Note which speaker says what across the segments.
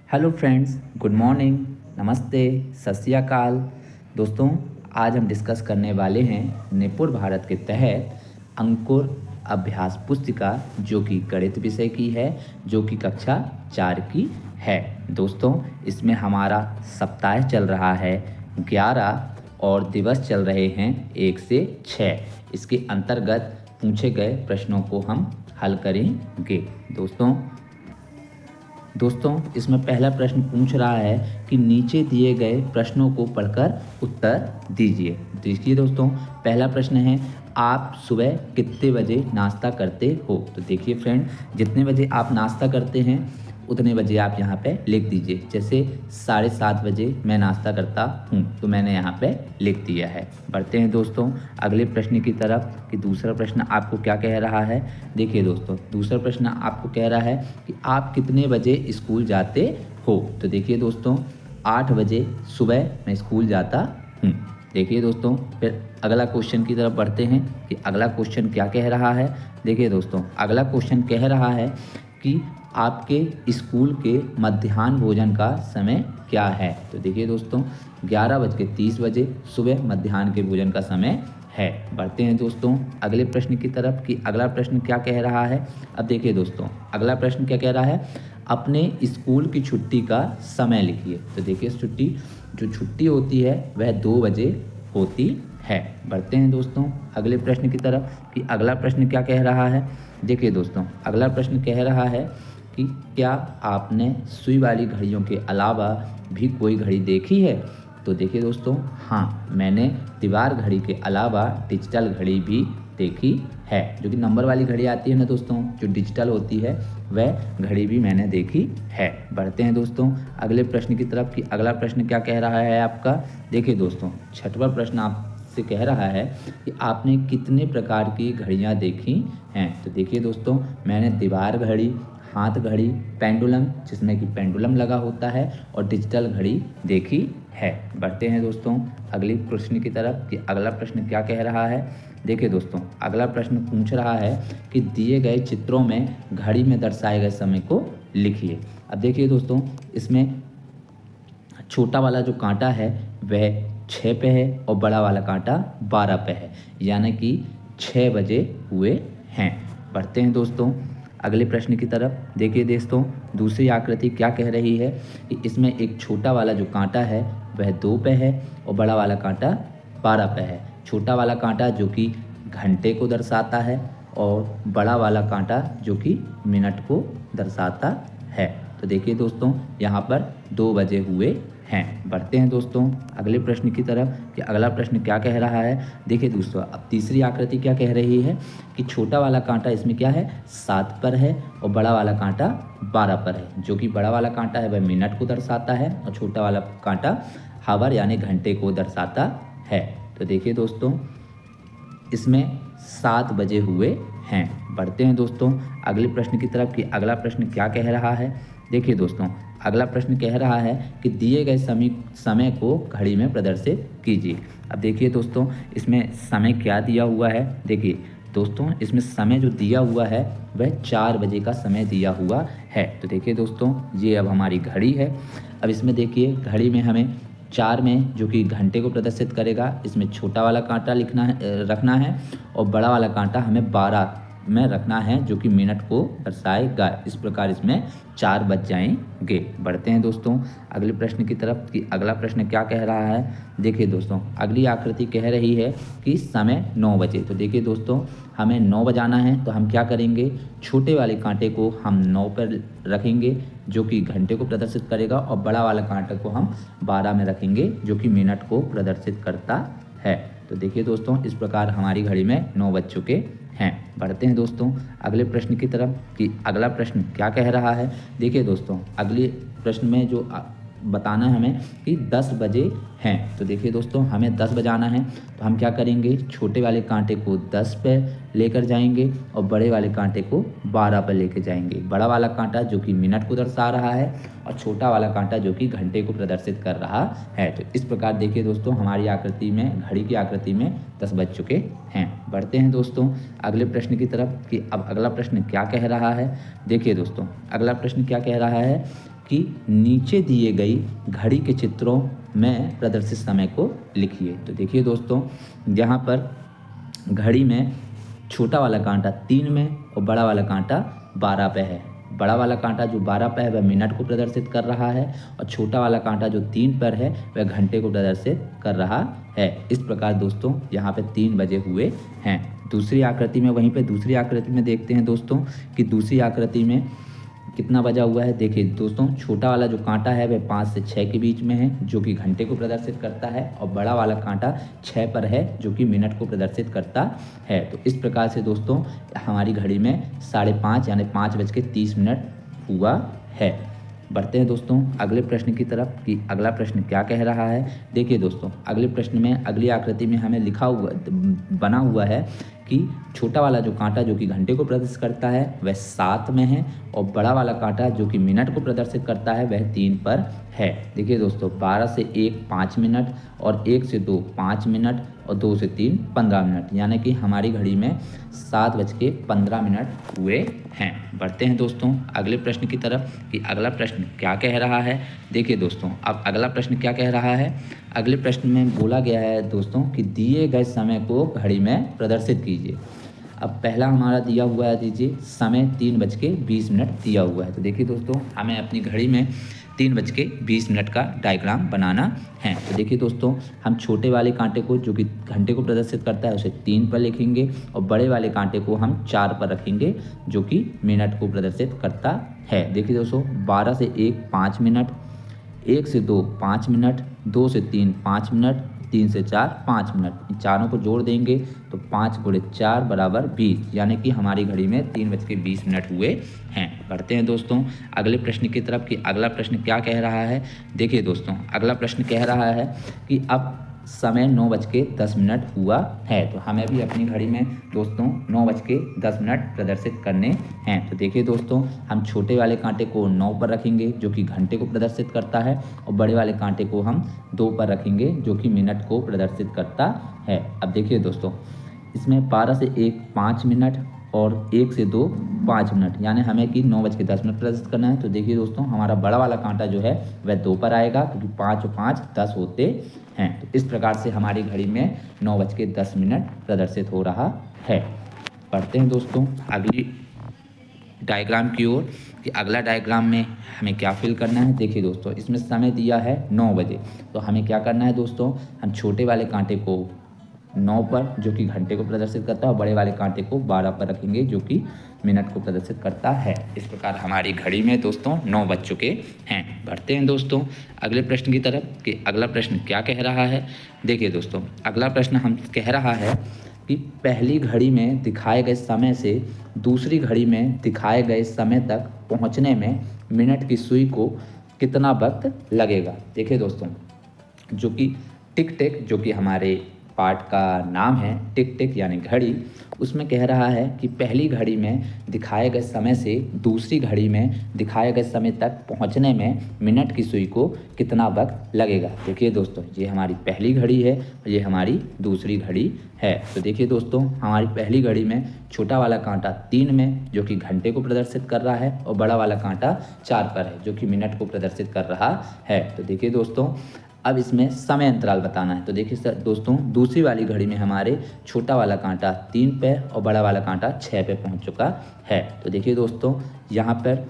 Speaker 1: Hello friends, good morning, नमस्ते, सत श्री अकाल। दोस्तों, आज हम डिस्कस करने वाले हैं निपुण भारत के तहत अंकुर अभ्यास पुस्तिका, जो कि गणित विषय की है, जो कि कक्षा 4 की है। दोस्तों, इसमें हमारा सप्ताह चल रहा है 11 और दिवस चल रहे हैं 1 से 6। इसके अंतर्गत पूछे गए प्रश्नों को हम हल करेंगे। दोस्तों, इसमें पहला प्रश्न पूछ रहा है कि नीचे दिए गए प्रश्नों को पढ़कर उत्तर दीजिए। देखिए दोस्तों, पहला प्रश्न है, आप सुबह कितने बजे नाश्ता करते हो? तो देखिए फ्रेंड, जितने बजे आप नाश्ता करते हैं उतने बजे आप यहाँ पे लिख दीजिए। जैसे 7:30 बजे मैं नाश्ता करता हूँ, तो मैंने यहाँ पे लिख दिया है। बढ़ते हैं दोस्तों अगले प्रश्न की तरफ कि दूसरा प्रश्न आपको क्या कह रहा है। देखिए दोस्तों, दूसरा प्रश्न आपको कह रहा है कि आप कितने बजे स्कूल जाते हो? तो देखिए दोस्तों, 8 बजे सुबह मैं स्कूल जाता हूँ। देखिए दोस्तों, फिर अगला क्वेश्चन की तरफ बढ़ते हैं कि अगला क्वेश्चन क्या कह रहा है। देखिए दोस्तों, अगला क्वेश्चन कह रहा है कि आपके स्कूल के मध्याह्न भोजन का समय क्या है? तो देखिए दोस्तों, 11:30 बजे सुबह मध्याह्न के भोजन का समय है। बढ़ते हैं दोस्तों अगले प्रश्न की तरफ कि अगला प्रश्न क्या कह रहा है। अब देखिए दोस्तों, अगला प्रश्न क्या कह रहा है, अपने स्कूल की छुट्टी का समय लिखिए। तो देखिए, जो छुट्टी होती है वह 2 बजे होती है। बढ़ते हैं दोस्तों अगले प्रश्न की तरफ कि अगला प्रश्न क्या कह रहा है। देखिए दोस्तों, अगला प्रश्न कह रहा है कि क्या आपने सुई वाली घड़ियों के अलावा भी कोई घड़ी देखी है? तो देखिए दोस्तों, हाँ, मैंने दीवार घड़ी के अलावा डिजिटल घड़ी भी देखी है। जो कि नंबर वाली घड़ी आती है ना दोस्तों, जो डिजिटल होती है, वह घड़ी भी मैंने देखी है। बढ़ते हैं दोस्तों अगले प्रश्न की तरफ कि अगला प्रश्न क्या कह रहा है आपका। देखिए दोस्तों, छठवां प्रश्न आपसे कह रहा है कि आपने कितने प्रकार की घड़ियाँ देखी हैं? तो देखिए दोस्तों, मैंने दीवार घड़ी, हाथ घड़ी, पेंडुलम, जिसमें कि पेंडुलम लगा होता है, और डिजिटल घड़ी देखी है। बढ़ते हैं दोस्तों अगले प्रश्न की तरफ कि अगला प्रश्न क्या कह रहा है। देखिए दोस्तों, अगला प्रश्न पूछ रहा है कि दिए गए चित्रों में घड़ी में दर्शाए गए समय को लिखिए। अब देखिए दोस्तों, इसमें छोटा वाला जो कांटा है वह 6 पे है और बड़ा वाला कांटा 12 पे है, यानी कि 6 बजे हुए हैं। बढ़ते हैं दोस्तों अगले प्रश्न की तरफ। देखिए दोस्तों, दूसरी आकृति क्या कह रही है कि इसमें एक छोटा वाला जो कांटा है वह 2 पे है और बड़ा वाला कांटा 12 पे है। छोटा वाला कांटा जो कि घंटे को दर्शाता है और बड़ा वाला कांटा जो कि मिनट को दर्शाता है। तो देखिए दोस्तों, यहाँ पर 2 बजे हुए हैं। बढ़ते हैं दोस्तों अगले प्रश्न की तरफ कि अगला प्रश्न क्या कह रहा है। देखिए दोस्तों, अब तीसरी आकृति क्या कह रही है कि छोटा वाला कांटा इसमें क्या है, 7 पर है और बड़ा वाला कांटा 12 पर है। जो कि बड़ा वाला कांटा है वह मिनट को दर्शाता है और छोटा वाला कांटा हावर यानी घंटे को दर्शाता है। तो देखिए दोस्तों, इसमें 7 बजे हुए हैं। बढ़ते हैं दोस्तों अगले प्रश्न की तरफ कि अगला प्रश्न क्या कह रहा है। देखिए दोस्तों, अगला प्रश्न कह रहा है कि दिए गए समय को घड़ी में प्रदर्शित कीजिए। अब देखिए दोस्तों, इसमें समय क्या दिया हुआ है। देखिए दोस्तों, इसमें समय जो दिया हुआ है वह 4 बजे का समय दिया हुआ है। तो देखिए दोस्तों, ये अब हमारी घड़ी है। अब इसमें देखिए, घड़ी में हमें 4 में जो कि घंटे को प्रदर्शित करेगा, इसमें छोटा वाला कांटा रखना है और बड़ा वाला कांटा हमें 12 में रखना है, जो कि मिनट को दर्शाएगा। इस प्रकार इसमें 4 बज जाएंगे। बढ़ते हैं दोस्तों अगले प्रश्न की तरफ कि अगला प्रश्न क्या कह रहा है। देखिए दोस्तों, अगली आकृति कह रही है कि समय 9 बजे। तो देखिए दोस्तों, हमें 9 बजाना है, तो हम क्या करेंगे, छोटे वाले कांटे को हम 9 पर रखेंगे, जो कि घंटे को प्रदर्शित करेगा, और बड़ा वाला कांटे को हम 12 में रखेंगे, जो कि मिनट को प्रदर्शित करता है। तो देखिए दोस्तों, इस प्रकार हमारी घड़ी में 9 बज चुके हैं। बढ़ते हैं दोस्तों अगले प्रश्न की तरफ कि अगला प्रश्न क्या कह रहा है। देखिए दोस्तों, अगले प्रश्न में जो बताना है हमें कि 10 बजे हैं। तो देखिए दोस्तों, हमें 10 बजाना है, तो हम क्या करेंगे, छोटे वाले कांटे को 10 पे लेकर जाएंगे और बड़े वाले कांटे को 12 पर लेकर जाएंगे। बड़ा वाला कांटा जो कि मिनट को दर्शा रहा है और छोटा वाला कांटा जो कि घंटे को प्रदर्शित कर रहा है। तो इस प्रकार देखिए दोस्तों, हमारी आकृति में, घड़ी की आकृति में 10 बज चुके हैं। बढ़ते हैं दोस्तों अगले प्रश्न की तरफ कि अब अगला प्रश्न क्या कह रहा है। देखिए दोस्तों, अगला प्रश्न क्या कह रहा है कि नीचे दिए गई घड़ी के चित्रों में प्रदर्शित समय को लिखिए। तो देखिए दोस्तों, यहाँ पर घड़ी में छोटा वाला कांटा 3 में और बड़ा वाला कांटा 12 पे है। बड़ा वाला कांटा जो 12 पे है वह मिनट को प्रदर्शित कर रहा है और छोटा वाला कांटा जो 3 पर है वह घंटे को प्रदर्शित कर रहा है। इस प्रकार दोस्तों यहाँ पे 3 बजे हुए हैं। दूसरी आकृति में, वहीं पे दूसरी आकृति में देखते हैं दोस्तों कि दूसरी आकृति में कितना बजा हुआ है। देखिए दोस्तों, छोटा वाला जो कांटा है वह 5 से 6 के बीच में है जो कि घंटे को प्रदर्शित करता है और बड़ा वाला कांटा 6 पर है जो कि मिनट को प्रदर्शित करता है। तो इस प्रकार से दोस्तों हमारी घड़ी में 5:30 यानी 5:30 हुआ है। बढ़ते हैं दोस्तों अगले प्रश्न की तरफ कि अगला प्रश्न क्या कह रहा है। देखिए दोस्तों, अगले प्रश्न में अगली आकृति में हमें बना हुआ है कि छोटा वाला जो कांटा जो कि घंटे को प्रदर्शित करता है वह 7 में है और बड़ा वाला कांटा जो कि मिनट को प्रदर्शित करता है वह 3 पर है। देखिए दोस्तों, 12 से 1 5 मिनट और 1 से 2 5 मिनट और 2 से 3 15 मिनट, यानी कि हमारी घड़ी में 7:15 हुए हैं। बढ़ते हैं दोस्तों अगले प्रश्न की तरफ कि अगला प्रश्न क्या कह रहा है। देखिए दोस्तों, अब अगला प्रश्न क्या कह रहा है। अगले प्रश्न में बोला गया है दोस्तों कि दिए गए समय को घड़ी में प्रदर्शित कीजिए। अब पहला हमारा दिया हुआ है, दीजिए समय 3:20 दिया हुआ है। तो देखिए दोस्तों, हमें अपनी घड़ी में 3:20 का डायग्राम बनाना है। तो देखिए दोस्तों, हम छोटे वाले कांटे को जो कि घंटे को प्रदर्शित करता है उसे 3 पर लिखेंगे और बड़े वाले कांटे को हम 4 पर रखेंगे जो कि मिनट को प्रदर्शित करता है। देखिए दोस्तों, 12 से 1 5 मिनट, 1 से 2 5 मिनट, 2 से 3 5 मिनट, 3 से 4 5 मिनट। इन चारों को जोड़ देंगे तो 5 × 4 = 20, यानी कि हमारी घड़ी में 3:20 हुए हैं। बढ़ते हैं दोस्तों अगले प्रश्न की तरफ कि अगला प्रश्न क्या कह रहा है। देखिए दोस्तों, अगला प्रश्न कह रहा है कि अब समय 9:10 हुआ है। तो हमें भी अपनी घड़ी में दोस्तों 9:10 प्रदर्शित करने हैं। तो देखिए दोस्तों, हम छोटे वाले कांटे को 9 पर रखेंगे जो कि घंटे को प्रदर्शित करता है और बड़े वाले कांटे को हम 2 पर रखेंगे जो कि मिनट को प्रदर्शित करता है। अब देखिए दोस्तों, इसमें 12 से 1 5 मिनट और 1 से 2 5 मिनट, यानी हमें कि 9:10 प्रदर्शित करना है। तो देखिए दोस्तों, हमारा बड़ा वाला कांटा जो है वह 2 पर आएगा क्योंकि 5 और 5 10 होते हैं। तो इस प्रकार से हमारी घड़ी में 9:10 प्रदर्शित हो रहा है। पढ़ते हैं दोस्तों अगली डायग्राम की ओर कि अगला डायग्राम में हमें क्या फिल करना है। देखिए दोस्तों, इसमें समय दिया है 9 बजे। तो हमें क्या करना है दोस्तों, हम छोटे वाले कांटे को 9 पर जो कि घंटे को प्रदर्शित करता है और बड़े वाले कांटे को 12 पर रखेंगे जो कि मिनट को प्रदर्शित करता है। इस प्रकार हमारी घड़ी में दोस्तों 9 बज चुके हैं। बढ़ते हैं दोस्तों अगले प्रश्न की तरफ कि अगला प्रश्न क्या कह रहा है। देखिए दोस्तों, अगला प्रश्न हम कह रहा है कि पहली घड़ी में दिखाए गए समय से दूसरी घड़ी में दिखाए गए समय तक पहुंचने में मिनट की सुई को कितना वक्त लगेगा। देखिए दोस्तों, जो कि टिक टिक जो कि हमारे पार्ट का नाम है टिक टिक यानी घड़ी, उसमें कह रहा है कि पहली घड़ी में दिखाए गए समय से दूसरी घड़ी में दिखाए गए समय तक पहुंचने में मिनट की सुई को कितना वक्त लगेगा। देखिए दोस्तों, ये हमारी पहली घड़ी है और ये हमारी दूसरी घड़ी है। तो देखिए दोस्तों, हमारी पहली घड़ी में छोटा वाला कांटा 3 में जो कि घंटे को प्रदर्शित कर रहा है और बड़ा वाला कांटा 4 पर है जो कि मिनट को प्रदर्शित कर रहा है। तो देखिए दोस्तों, अब इसमें समय अंतराल बताना है। तो देखिए दोस्तों, दूसरी वाली घड़ी में हमारे छोटा वाला कांटा 3 पे और बड़ा वाला कांटा 6 पे पहुंच चुका है। तो देखिए दोस्तों, यहाँ पर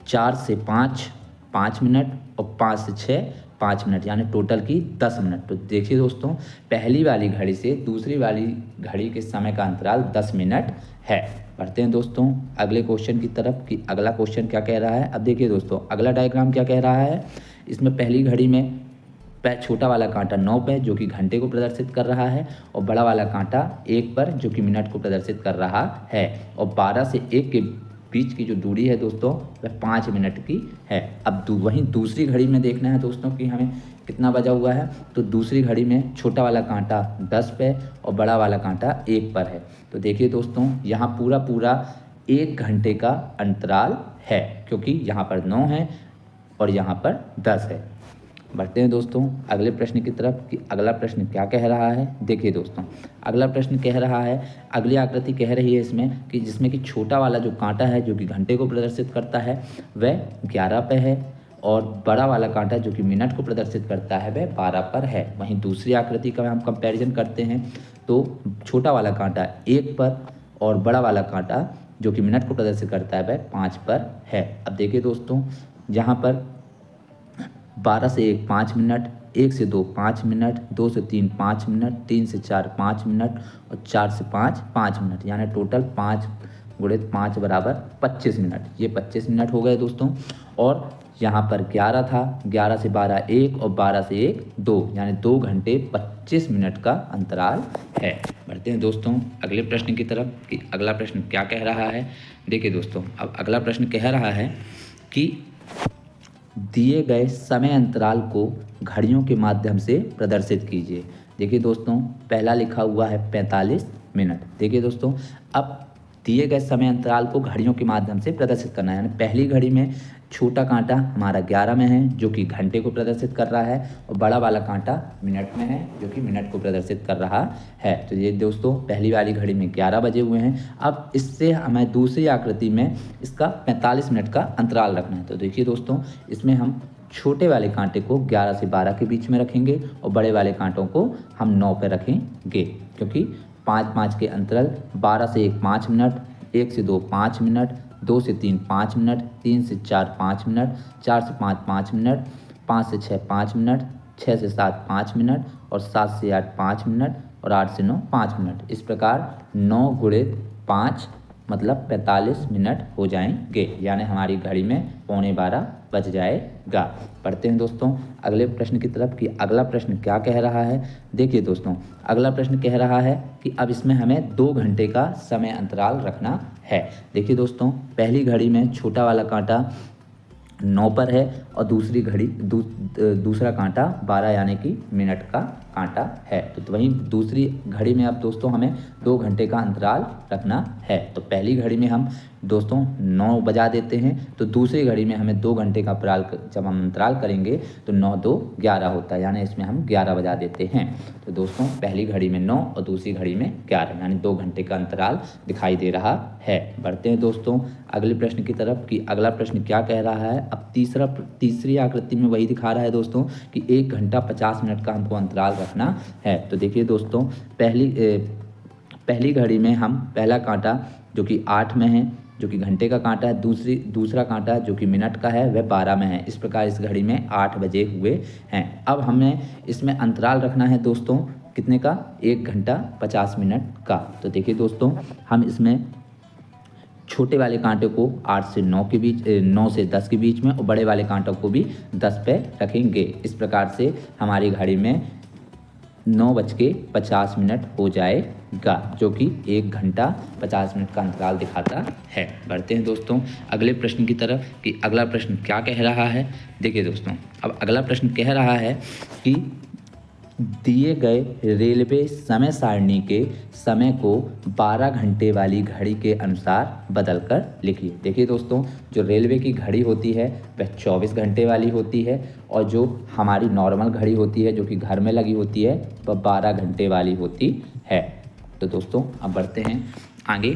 Speaker 1: 4 से 5 5 मिनट और 5 से 6 5 मिनट, यानी टोटल की 10 मिनट। तो देखिए दोस्तों, पहली वाली घड़ी से दूसरी वाली घड़ी के समय का अंतराल 10 मिनट है। बढ़ते हैं दोस्तों अगले क्वेश्चन की तरफ कि अगला क्वेश्चन क्या कह रहा है। अब देखिए दोस्तों, अगला डायग्राम क्या कह रहा है। इसमें पहली घड़ी में छोटा वाला कांटा 9 पे जो कि घंटे को प्रदर्शित कर रहा है और बड़ा वाला कांटा 1 पर जो कि मिनट को प्रदर्शित कर रहा है और 12 से 1 के बीच की जो दूरी है दोस्तों वह 5 मिनट की है। अब वहीं दूसरी घड़ी में देखना है दोस्तों कि हमें कितना बजा हुआ है। तो दूसरी घड़ी में छोटा वाला कांटा 10 पे और बड़ा वाला कांटा 1 पर है। तो देखिए दोस्तों, यहाँ पूरा 1 घंटे का अंतराल है क्योंकि यहाँ पर 9 है और यहाँ पर 10 है। बढ़ते हैं दोस्तों अगले प्रश्न की तरफ कि अगला प्रश्न क्या कह रहा है। देखिए दोस्तों, अगला प्रश्न कह रहा है, अगली आकृति कह रही है इसमें कि जिसमें कि छोटा वाला जो कांटा है जो कि घंटे को प्रदर्शित करता है वह 11 पे है, और बड़ा वाला कांटा जो कि मिनट को प्रदर्शित करता है वह 12 पर है। वहीं दूसरी आकृति का हम कंपैरिजन करते हैं तो छोटा वाला कांटा 1 पर और बड़ा वाला कांटा जो कि मिनट को प्रदर्शित करता है वह 5 पर है। अब देखिए दोस्तों, यहाँ पर 12 से 1 5 मिनट, 1 से 2 5 मिनट, 2 से 3 5 मिनट, 3 से 4 5 मिनट और 4 से 5 5 मिनट, यानी टोटल 5 गुणित 5 बराबर 25 मिनट। ये 25 मिनट हो गए दोस्तों। और यहाँ पर 11 था, 11 से 12 1 और 12 से 1 2, यानी 2 घंटे 25 मिनट का अंतराल है। बढ़ते हैं दोस्तों अगले प्रश्न की तरफ कि अगला प्रश्न क्या कह रहा है। देखिए दोस्तों, अब अगला प्रश्न कह रहा है कि दिए गए समय अंतराल को घड़ियों के माध्यम से प्रदर्शित कीजिए। देखिए दोस्तों, पहला लिखा हुआ है 45 मिनट। देखिए दोस्तों, अब दिए गए समय अंतराल को घड़ियों के माध्यम से प्रदर्शित करना है, यानी पहली घड़ी में छोटा कांटा हमारा 11 में है जो कि घंटे को प्रदर्शित कर रहा है, और बड़ा वाला कांटा मिनट में है जो कि मिनट को प्रदर्शित कर रहा है। तो ये दोस्तों पहली वाली घड़ी में 11 बजे हुए हैं। अब इससे हमें दूसरी आकृति में इसका 45 मिनट का अंतराल रखना है। तो देखिए दोस्तों, इसमें हम छोटे वाले कांटे को 11 से 12 के बीच में रखेंगे और बड़े वाले कांटों को हम 9 पर रखेंगे, क्योंकि 5-5 के अंतराल 12 से 1 5 मिनट, 1 से 2 5 मिनट, 2 से 3 5 मिनट, 3 से 4 5 मिनट, 4 से 5 5 मिनट, 5 से 6 5 मिनट, 6 से 7 5 मिनट और 7 से 8 5 मिनट और 8 से 9 5 मिनट। इस प्रकार 9 गुणित 5 मतलब 45 मिनट हो जाएंगे, यानी हमारी घड़ी में 11:15 बज जाएगा। पढ़ते हैं दोस्तों अगले प्रश्न की तरफ कि अगला प्रश्न क्या कह रहा है। देखिए दोस्तों, अगला प्रश्न कह रहा है कि अब इसमें हमें 2 घंटे का समय अंतराल रखना है। देखिए दोस्तों, पहली घड़ी में छोटा वाला कांटा 9 पर है और दूसरी घड़ी दूसरा कांटा 12 यानी कि मिनट का कांटा है। तो वहीं दूसरी घड़ी में अब दोस्तों हमें 2 घंटे का अंतराल रखना है। तो पहली घड़ी में हम दोस्तों 9 बजा देते हैं, तो दूसरी घड़ी में हमें 2 घंटे का जब हम अंतराल करेंगे तो 9 2 11 होता है, यानी इसमें हम 11 बजा देते हैं। तो दोस्तों पहली घड़ी में 9 और दूसरी घड़ी में 11, यानी 2 घंटे का अंतराल दिखाई दे रहा है। बढ़ते हैं दोस्तों अगले प्रश्न की तरफ कि अगला प्रश्न क्या कह रहा है। अब तीसरी आकृति में वही दिखा रहा है दोस्तों कि 1 घंटा 50 मिनट का हमको अंतराल रखना है। तो देखिए दोस्तों, पहली घड़ी में हम पहला कांटा जो कि 8 में है जो कि घंटे का कांटा है, दूसरा कांटा जो कि मिनट का है वह 12 में है। इस प्रकार इस घड़ी में 8 बजे हुए हैं। अब हमें इसमें अंतराल रखना है दोस्तों कितने का, 1 घंटा 50 मिनट का। तो देखिए दोस्तों, हम इसमें छोटे वाले कांटे को 8 से 9 के बीच 9 से 10 के बीच में और बड़े वाले कांटों को भी 10 पे रखेंगे। इस प्रकार से हमारी घड़ी में 9:50 हो जाएगा, जो कि 1 घंटा 50 मिनट का अंतराल दिखाता है। बढ़ते हैं दोस्तों अगले प्रश्न की तरफ कि अगला प्रश्न क्या कह रहा है। देखिए दोस्तों, अब अगला प्रश्न कह रहा है कि दिए गए रेलवे समय सारणी के समय को 12 घंटे वाली घड़ी के अनुसार बदलकर लिखिए। देखिए दोस्तों, जो रेलवे की घड़ी होती है वह 24 घंटे वाली होती है और जो हमारी नॉर्मल घड़ी होती है जो कि घर में लगी होती है वह 12 घंटे वाली होती है। तो दोस्तों अब बढ़ते हैं आगे।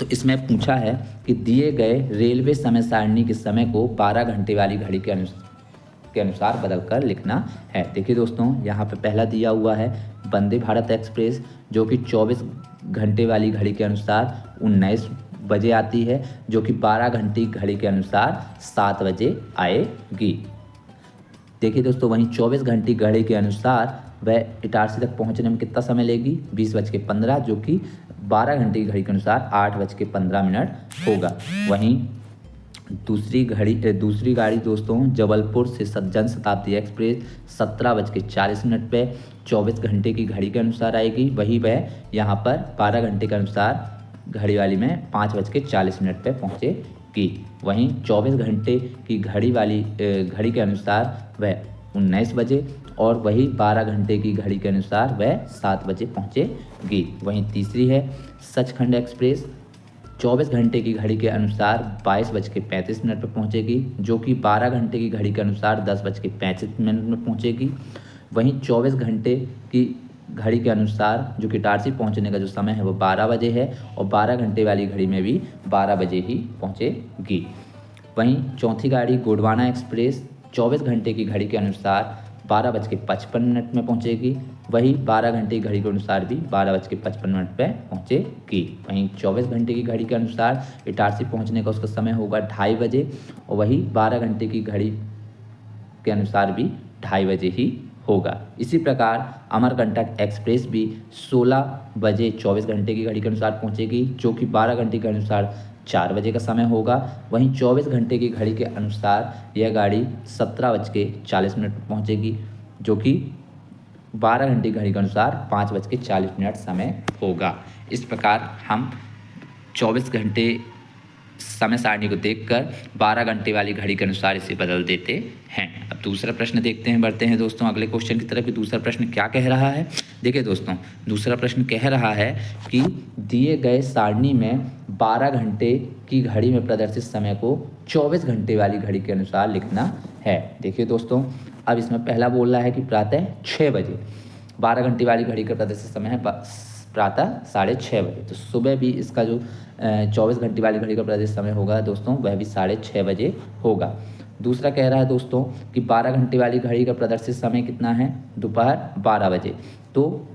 Speaker 1: तो इसमें पूछा है कि दिए गए रेलवे समय सारणी के समय को 12 घंटे वाली घड़ी के अनुसार बदलकर लिखना है। देखिए दोस्तों, यहाँ पे पहला दिया हुआ है वंदे भारत एक्सप्रेस जो कि 24 घंटे वाली घड़ी के अनुसार 19 बजे आती है, जो कि 12 घंटे घड़ी के अनुसार 7 बजे आएगी। देखिए दोस्तों, वहीं 24 घंटे घड़ी के अनुसार वह इटारसी तक पहुँचने में कितना समय लेगी, 20:15, जो कि 12 घंटे की घड़ी के अनुसार 8:15 होगा। वहीं दूसरी गाड़ी दोस्तों जबलपुर से जन शताब्दी एक्सप्रेस 17:40 पे 24 घंटे की घड़ी के अनुसार आएगी। वही वह यहाँ पर 12 घंटे के अनुसार घड़ी वाली में 5:40 पे पहुँचेगी। वहीं 24 घंटे की घड़ी के अनुसार वह 19 बजे और वही 12 घंटे की घड़ी के अनुसार वह 7 बजे पहुँचेगी। वहीं तीसरी है सचखंड एक्सप्रेस 24 घंटे की घड़ी के अनुसार 22:35 पर पहुँचेगी, जो कि 12 घंटे की घड़ी के अनुसार 10:35 में पहुँचेगी। वहीं 24 घंटे की घड़ी के अनुसार जो कि इटारसी पहुँचने का जो समय है वो 12 बजे है, और 12 घंटे वाली घड़ी में भी 12 बजे ही पहुँचेगी। वहीं चौथी गाड़ी गोंडवाना एक्सप्रेस 24 घंटे की घड़ी के अनुसार 12:55 में पहुँचेगी। वही 12 घंटे की घड़ी के अनुसार भी 12:55 पे पहुँचेगी। वहीं 24 घंटे की घड़ी के अनुसार इटारसी पहुँचने का उसका समय होगा 2:30 बजे, और वही 12 घंटे की घड़ी के अनुसार भी 2:30 बजे ही होगा। इसी प्रकार अमरकंटक एक्सप्रेस भी 16 बजे 24 घंटे की घड़ी के अनुसार पहुँचेगी, जो कि 12 घंटे के अनुसार 4 बजे का समय होगा। वहीं 24 घंटे की घड़ी के अनुसार यह गाड़ी 17:40 पर पहुँचेगी, जो कि 12 घंटे की घड़ी के अनुसार 5:40 समय होगा। इस प्रकार हम 24 घंटे समय सारणी को देखकर 12 घंटे वाली घड़ी के अनुसार इसे बदल देते हैं। अब दूसरा प्रश्न देखते हैं, बढ़ते हैं दोस्तों अगले क्वेश्चन की तरफ कि दूसरा प्रश्न क्या कह रहा है। देखिए दोस्तों, दूसरा प्रश्न कह रहा है कि दिए गए सारणी में 12 घंटे की घड़ी में प्रदर्शित समय को 24 घंटे वाली घड़ी के अनुसार लिखना है। देखिए दोस्तों, अब इसमें पहला बोल रहा है कि प्रातः 6 बजे, 12 घंटे वाली घड़ी का प्रदर्शित समय है प्रातः 6:30 बजे, तो सुबह भी इसका जो 24 घंटे वाली घड़ी का प्रदर्शित समय होगा दोस्तों वह भी 6:30 बजे होगा। दूसरा कह रहा है दोस्तों कि 12 घंटे वाली घड़ी का प्रदर्शित समय कितना है, दोपहर 12 बजे, तो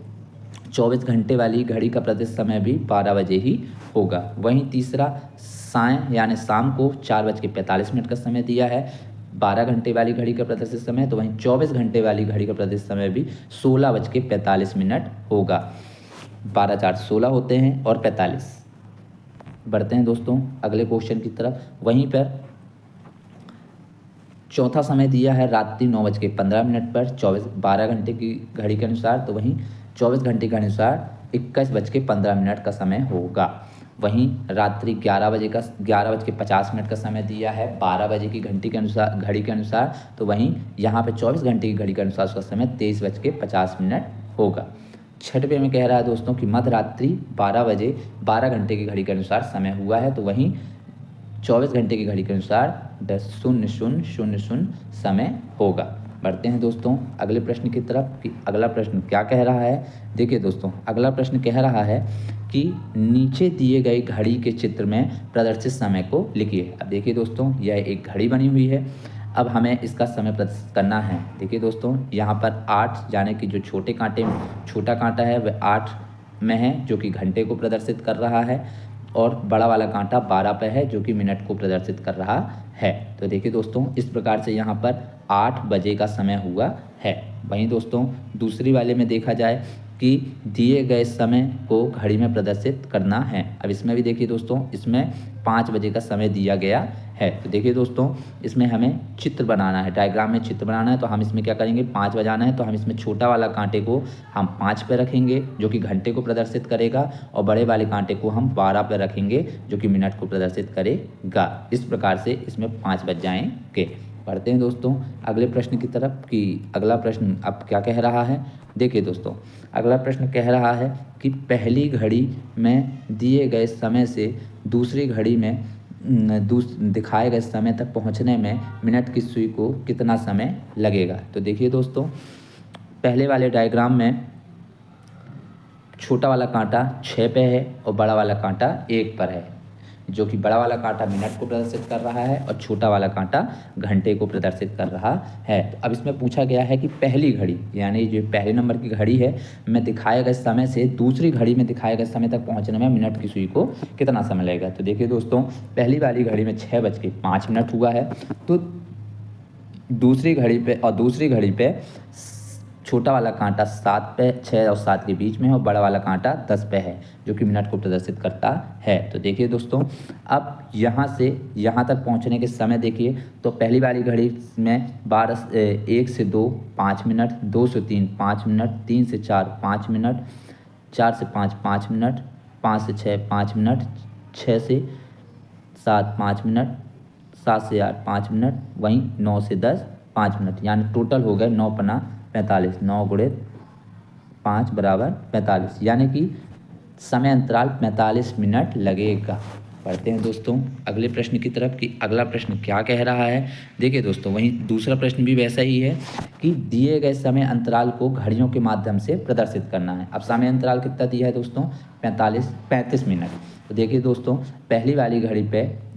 Speaker 1: 24 घंटे वाली घड़ी का प्रदर्शित समय भी 12 बजे ही होगा। वहीं तीसरा साय यानी शाम को 4:45 का समय दिया है, 12 घंटे वाली घड़ी का प्रदर्शित समय, तो वहीं 24 घंटे वाली घड़ी का प्रदर्शित समय भी 16:45 होगा। 12 4 16 होते हैं और 45। बढ़ते हैं दोस्तों अगले क्वेश्चन की तरफ। वहीं पर चौथा समय दिया है रात्रि 9:15 पर 12 घंटे की घड़ी के अनुसार, तो वहीं 24 घंटे के अनुसार 21:15 का समय होगा। वहीं रात्रि 11:50 का समय दिया है 12 बजे की घंटी के अनुसार घड़ी के अनुसार, तो वहीं यहाँ पे 24 घंटे की घड़ी के अनुसार उसका समय 23:50 होगा। छठवें में कह रहा है दोस्तों कि मध्य रात्रि 12 बजे 12 घंटे की घड़ी के अनुसार समय हुआ है, तो वहीं 24 घंटे की घड़ी के अनुसार 10:00 समय होगा। बढ़ते हैं दोस्तों अगले प्रश्न की तरफ कि अगला प्रश्न क्या कह रहा है। देखिए दोस्तों, अगला प्रश्न कह रहा है कि नीचे दिए गए घड़ी के चित्र में प्रदर्शित समय को लिखिए। अब देखिए दोस्तों, यह एक घड़ी बनी हुई है, अब हमें इसका समय प्रदर्शित करना है। देखिए दोस्तों, यहाँ पर 8 यानी कि जो छोटा कांटा है वह 8 में है, जो कि घंटे को प्रदर्शित कर रहा है, और बड़ा वाला कांटा 12 पे है, जो कि मिनट को प्रदर्शित कर रहा है। तो देखिए दोस्तों, इस प्रकार से यहाँ पर 8 बजे का समय हुआ है। वहीं दोस्तों दूसरी वाले में देखा जाए कि दिए गए समय को घड़ी में प्रदर्शित करना है। अब इसमें भी देखिए दोस्तों, इसमें 5 बजे का समय दिया गया है। तो देखिए दोस्तों, इसमें हमें चित्र बनाना है, डायग्राम में चित्र बनाना है, तो हम इसमें क्या करेंगे, 5 बजाना है, तो हम इसमें छोटा वाला कांटे को हम 5 पे रखेंगे, जो कि घंटे को प्रदर्शित करेगा, और बड़े वाले कांटे को हम 12 पे रखेंगे, जो कि मिनट को प्रदर्शित करेगा। इस प्रकार से इसमें 5 बज जाएंगे। पढ़ते हैं दोस्तों अगले प्रश्न की तरफ कि अगला प्रश्न अब क्या कह रहा है। देखिए दोस्तों, अगला प्रश्न कह रहा है कि पहली घड़ी में दिए गए समय से दूसरी घड़ी में दिखाए गए समय तक पहुंचने में मिनट की सुई को कितना समय लगेगा। तो देखिए दोस्तों, पहले वाले डायग्राम में छोटा वाला कांटा 6 पे है और बड़ा वाला कांटा 1 पर है, जो कि बड़ा वाला कांटा मिनट को प्रदर्शित कर रहा है और छोटा वाला कांटा घंटे को प्रदर्शित कर रहा है। तो अब इसमें पूछा गया है कि पहली घड़ी यानी जो पहले नंबर की घड़ी है में दिखाए गए समय से दूसरी घड़ी में दिखाए गए समय तक पहुंचने में मिनट की सुई को कितना समय लगेगा। तो देखिए दोस्तों, पहली वाली घड़ी में 6:05 हुआ है, तो दूसरी घड़ी पे छोटा वाला कांटा 7 पे 6 और 7 के बीच में है और बड़ा वाला कांटा 10 पे है, जो कि मिनट को प्रदर्शित करता है। तो देखिए दोस्तों, अब यहाँ से यहाँ तक पहुँचने के समय देखिए, तो पहली वाली घड़ी में 1 से 2 5 मिनट, 2 से 3 5 मिनट, 3 से 4 5 मिनट, 4 से 5 5 मिनट, 5 से 6 5 मिनट, 6 से 7 5 मिनट, 7 से 8 5 मिनट, वहीं 9 से 10 5 मिनट, यानी टोटल हो गए 9 पना 45, 9 गुणे 5 बराबर 45, यानी कि समय अंतराल 45 मिनट लगेगा। पढ़ते हैं दोस्तों अगले प्रश्न की तरफ कि अगला प्रश्न क्या कह रहा है। देखिए दोस्तों वहीं दूसरा प्रश्न भी वैसा ही है कि दिए गए समय अंतराल को घड़ियों के माध्यम से प्रदर्शित करना है। अब समय अंतराल कितना दिया है दोस्तों, 35 मिनट। तो देखिए दोस्तों पहली वाली घड़ी पे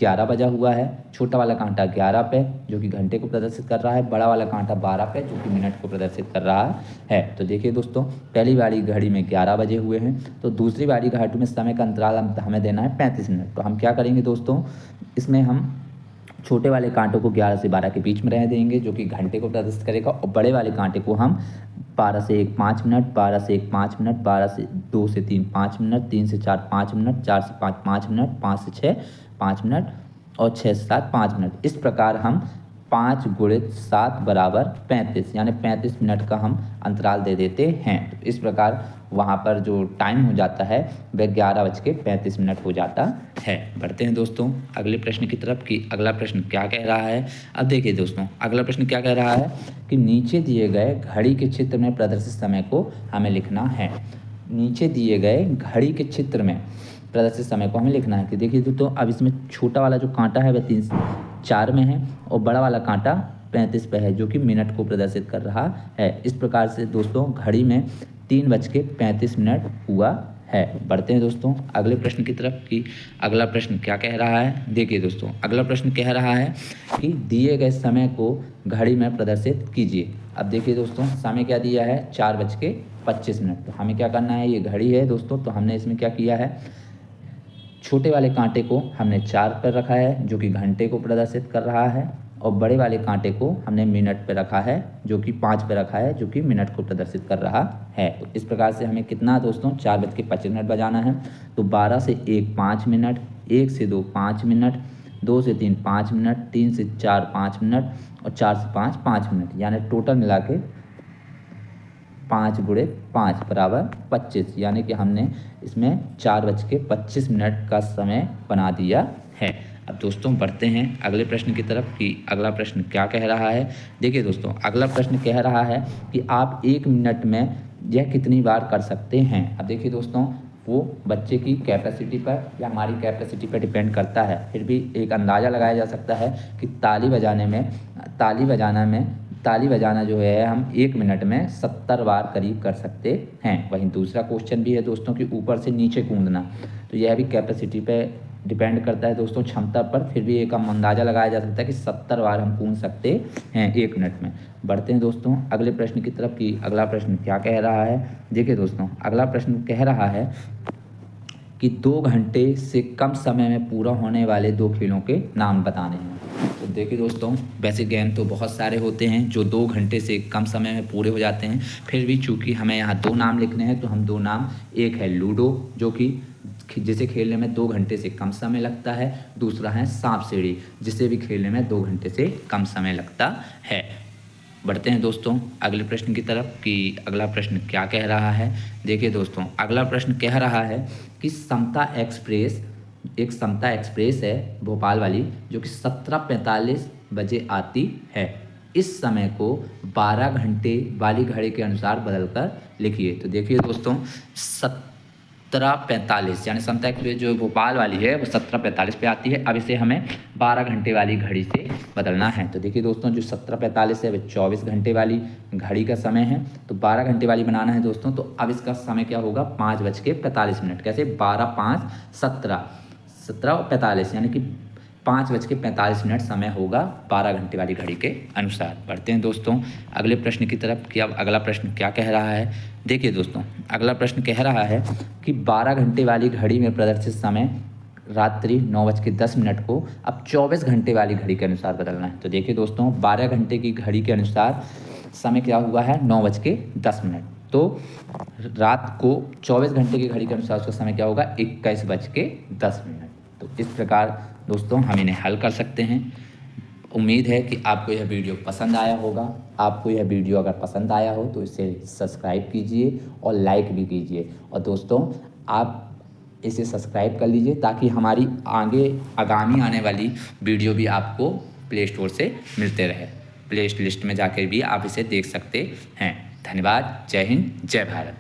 Speaker 1: 11 बजा हुआ है, छोटा वाला कांटा 11 पे जो कि घंटे को प्रदर्शित कर रहा है, बड़ा वाला कांटा 12 पे जो कि मिनट को प्रदर्शित कर रहा है। तो देखिए दोस्तों पहली वाली घड़ी में 11 बजे हुए हैं, तो दूसरी वाली घड़ी में समय का अंतराल हमें देना है 35 मिनट। तो हम क्या करेंगे दोस्तों, इसमें हम छोटे वाले कांटों को 11 से 12 के बीच में रह देंगे जो कि घंटे को प्रदर्शित करेगा, और बड़े वाले कांटे को हम 12 से 1 5 मिनट, 12 से 1 5 मिनट, 12 से 2 से 3 5 मिनट, 3 से 4 5 मिनट, 4 से 5 5 मिनट, 5 से 6 5 मिनट और 6 से 7 5 मिनट। इस प्रकार हम 5 गुणित 7 बराबर 35 यानी 35 मिनट का हम अंतराल दे देते हैं। तो इस प्रकार वहाँ पर जो टाइम हो जाता है वह 11:35 हो जाता है। बढ़ते हैं दोस्तों अगले प्रश्न की तरफ कि अगला प्रश्न क्या कह रहा है। अब देखिए दोस्तों अगला प्रश्न क्या कह रहा है कि नीचे दिए गए घड़ी के चित्र में प्रदर्शित समय को हमें लिखना है। नीचे दिए गए घड़ी के चित्र में प्रदर्शित समय को हमें लिखना है कि देखिए दोस्तों अब इसमें छोटा वाला जो कांटा है वह 3 4 में है और बड़ा वाला कांटा 35 पे है जो कि मिनट को प्रदर्शित कर रहा है। इस प्रकार से दोस्तों घड़ी में 3:35 हुआ है। बढ़ते हैं दोस्तों अगले प्रश्न की तरफ कि अगला प्रश्न क्या कह रहा है। देखिए दोस्तों अगला प्रश्न कह रहा है कि दिए गए समय को घड़ी में प्रदर्शित कीजिए। अब देखिए दोस्तों समय क्या दिया है 4:25। तो हमें क्या करना है, ये घड़ी है दोस्तों, तो हमने इसमें क्या किया है, छोटे वाले कांटे को हमने 4 पर रखा है जो कि घंटे को प्रदर्शित कर रहा है, और बड़े वाले कांटे को हमने मिनट पे रखा है जो कि 5 पे रखा है जो कि मिनट को प्रदर्शित कर रहा है। तो इस प्रकार से हमें कितना दोस्तों 4:25 बजाना है। तो 12 से 1 5 मिनट, 1 से 2 5 मिनट, 2 से 3 5 मिनट, 3 से 4 5 मिनट और 4 से 5 5 मिनट, यानी टोटल मिला के 5 गुणित 5 बराबर 25, यानी कि हमने इसमें 4:25 का समय बना दिया है। अब दोस्तों बढ़ते हैं अगले प्रश्न की तरफ कि अगला प्रश्न क्या कह रहा है। देखिए दोस्तों अगला प्रश्न कह रहा है कि आप 1 मिनट में यह कितनी बार कर सकते हैं। अब देखिए दोस्तों वो बच्चे की कैपेसिटी पर या हमारी कैपेसिटी पर डिपेंड करता है, फिर भी एक अंदाज़ा लगाया जा सकता है कि ताली बजाना जो है हम 1 मिनट में 70 बार करीब कर सकते हैं। वहीं दूसरा क्वेश्चन भी है दोस्तों कि ऊपर से नीचे कूदना, तो यह भी कैपेसिटी पे डिपेंड करता है दोस्तों, क्षमता पर, फिर भी एक हम अंदाज़ा लगाया जा सकता है कि 70 बार हम कूद सकते हैं 1 मिनट में। बढ़ते हैं दोस्तों अगले प्रश्न की तरफ कि अगला प्रश्न क्या कह रहा है। देखिए दोस्तों अगला प्रश्न कह रहा है कि 2 घंटे से कम समय में पूरा होने वाले 2 खेलों के नाम बताने हैं। तो देखिए दोस्तों वैसे गेम तो बहुत सारे होते हैं जो 2 घंटे से कम समय में पूरे हो जाते हैं, फिर भी चूंकि हमें यहाँ 2 नाम लिखने हैं तो हम 2 नाम, एक है लूडो जो कि जिसे खेलने में 2 घंटे से कम समय लगता है, दूसरा है सांप सीढ़ी जिसे भी खेलने में 2 घंटे से कम समय लगता है। बढ़ते हैं दोस्तों अगले प्रश्न की तरफ कि अगला प्रश्न क्या कह रहा है। देखिए दोस्तों अगला प्रश्न कह रहा है कि समता एक्सप्रेस है भोपाल वाली जो कि 17:45 बजे आती है। इस समय को 12 घंटे वाली घड़ी के अनुसार बदलकर लिखिए। तो देखिए दोस्तों 17:45 यानी समता एक्सप्रेस जो भोपाल वाली है वो 17:45 पे आती है। अब इसे हमें 12 घंटे वाली घड़ी से बदलना है। तो देखिए दोस्तों जो 17:45 है वह 24 घंटे वाली घड़ी का समय है, तो 12 घंटे वाली बनाना है दोस्तों। तो अब इसका समय क्या होगा 5:45। कैसे 12 5 17:45 यानी कि 5:45 समय होगा 12 घंटे वाली घड़ी के अनुसार। बढ़ते हैं दोस्तों अगले प्रश्न की तरफ कि अब अगला प्रश्न क्या कह रहा है। देखिए दोस्तों अगला प्रश्न कह रहा है कि 12 घंटे वाली घड़ी में प्रदर्शित समय रात्रि 9:10 को अब 24 घंटे वाली घड़ी के अनुसार बदलना है। तो देखिए दोस्तों 12 घंटे की घड़ी के अनुसार समय क्या हुआ है 9:10, तो रात को 24 घंटे की घड़ी के अनुसार उसका समय क्या होगा 21:10। तो इस प्रकार दोस्तों हम इन्हें हल कर सकते हैं। उम्मीद है कि आपको यह वीडियो पसंद आया होगा। आपको यह वीडियो अगर पसंद आया हो तो इसे सब्सक्राइब कीजिए और लाइक भी कीजिए, और दोस्तों आप इसे सब्सक्राइब कर लीजिए ताकि हमारी आगामी आने वाली वीडियो भी आपको प्ले स्टोर से मिलते रहे। प्ले लिस्ट में जाकर भी आप इसे देख सकते हैं। धन्यवाद। जय हिंद, जय भारत।